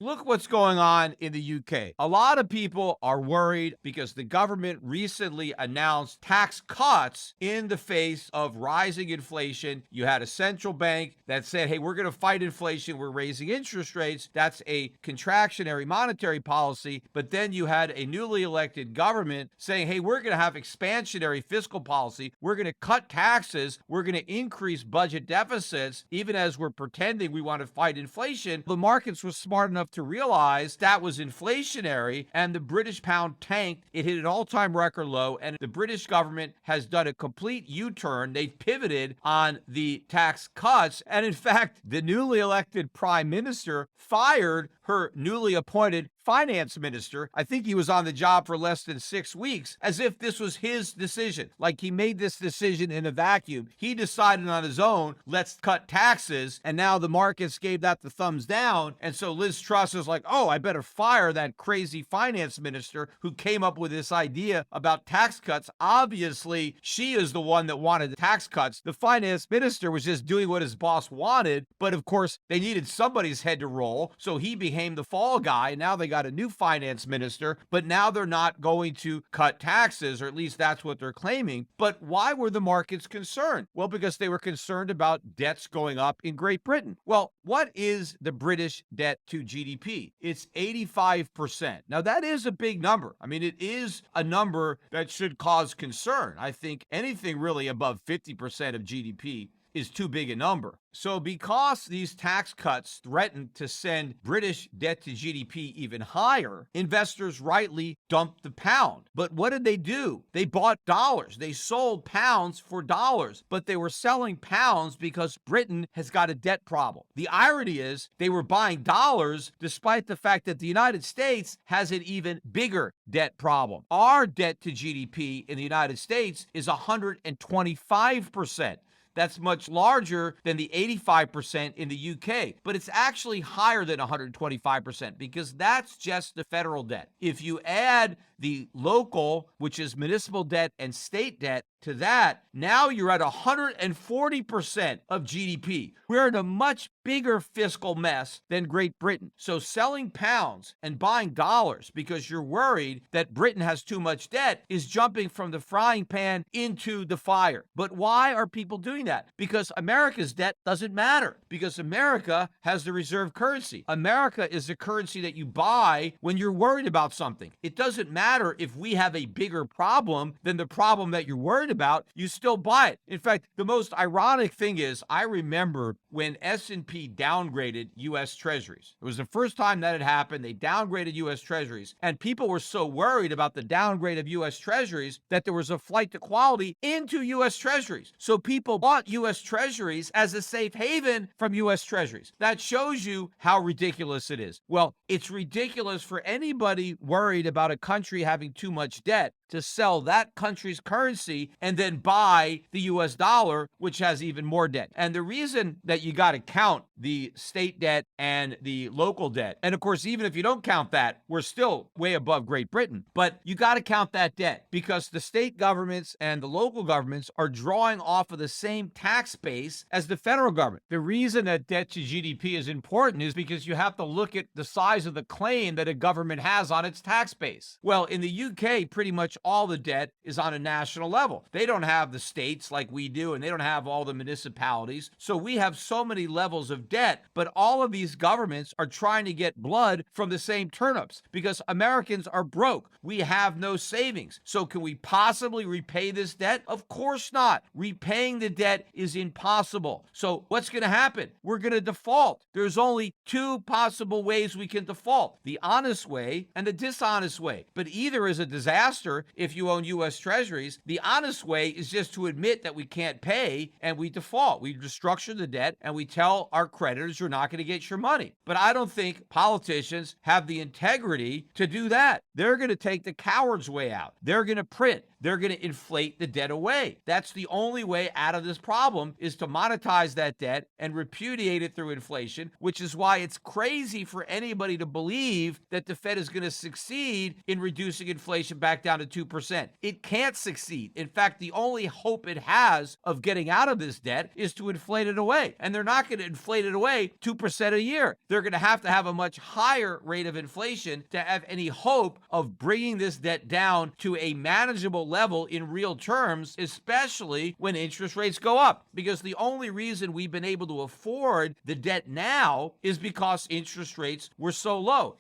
Look what's going on in the UK. A lot of people are worried because the government recently announced tax cuts in the face of rising inflation. You had a central bank that said, hey, we're going to fight inflation. We're raising interest rates. That's a contractionary monetary policy. But then you had a newly elected government saying, hey, we're going to have expansionary fiscal policy. We're going to cut taxes. We're going to increase budget deficits, even as we're pretending we want to fight inflation. The markets were smart enough to realize that was inflationary, and the British pound tanked. It hit an all-time record low, and the British government has done a complete U-turn. They've pivoted on the tax cuts, and in fact, the newly elected prime minister fired her newly appointed finance minister. I think he was on the job for less than 6 weeks, as if this was his decision. Like he made this decision in a vacuum. He decided on his own, let's cut taxes. And now the markets gave that the thumbs down. And so Liz Truss is like, oh, I better fire that crazy finance minister who came up with this idea about tax cuts. Obviously, she is the one that wanted the tax cuts. The finance minister was just doing what his boss wanted. But of course, they needed somebody's head to roll. So he became the fall guy. Now they got a new finance minister, but now they're not going to cut taxes, or at least that's what they're claiming. But why were the markets concerned? Well, because they were concerned about debts going up in Great Britain. Well, what is the British debt to GDP? It's 85%. Now, that is a big number. I mean, it is a number that should cause concern. I think anything really above 50% of GDP is too big a number. So because these tax cuts threatened to send British debt to GDP even higher, investors rightly dumped the pound. But what did they do? They bought dollars. They sold pounds for dollars, but they were selling pounds because Britain has got a debt problem. The irony is they were buying dollars despite the fact that the United States has an even bigger debt problem. Our debt to GDP in the United States is 125%. That's much larger than the 85% in the UK, but it's actually higher than 125% because that's just the federal debt. If you add the local, which is municipal debt and state debt, to that, now you're at 140% of GDP. We're in a much bigger fiscal mess than Great Britain. So selling pounds and buying dollars because you're worried that Britain has too much debt is jumping from the frying pan into the fire. But why are people doing that? Because America's debt doesn't matter, because America has the reserve currency. America is the currency that you buy when you're worried about something. It doesn't matter if we have a bigger problem than the problem that you're worried about, you still buy it. In fact, the most ironic thing is I remember when S&P downgraded U.S. Treasuries. It was the first time that had happened. They downgraded U.S. Treasuries, and people were so worried about the downgrade of U.S. Treasuries that there was a flight to quality into U.S. Treasuries. So people bought U.S. Treasuries as a safe haven from U.S. Treasuries. That shows you how ridiculous it is. Well, it's ridiculous for anybody worried about a country having too much debt to sell that country's currency and then buy the US dollar, which has even more debt. And the reason that you got to count the state debt and the local debt, and of course, even if you don't count that, we're still way above Great Britain, but you got to count that debt because the state governments and the local governments are drawing off of the same tax base as the federal government. The reason that debt to GDP is important is because you have to look at the size of the claim that a government has on its tax base. Well, in the UK, pretty much all the debt is on a national level. They don't have the states like we do, and they don't have all the municipalities. So we have so many levels of debt, but all of these governments are trying to get blood from the same turnips because Americans are broke. We have no savings. So can we possibly repay this debt? Of course not. Repaying the debt is impossible. So what's going to happen? We're going to default. There's only two possible ways we can default: the honest way and the dishonest way. But either is a disaster if you own U.S. Treasuries. The honest way is just to admit that we can't pay and we default. We restructure the debt and we tell our creditors you're not going to get your money. But I don't think politicians have the integrity to do that. They're going to take the coward's way out. They're going to print. They're going to inflate the debt away. That's the only way out of this problem, is to monetize that debt and repudiate it through inflation, which is why it's crazy for anybody to believe that the Fed is going to succeed in reducing inflation back down to 2%. It can't succeed. In fact, fact, the only hope it has of getting out of this debt is to inflate it away. And they're not going to inflate it away 2% a year. They're going to have a much higher rate of inflation to have any hope of bringing this debt down to a manageable level in real terms, especially when interest rates go up. Because the only reason we've been able to afford the debt now is because interest rates were so low.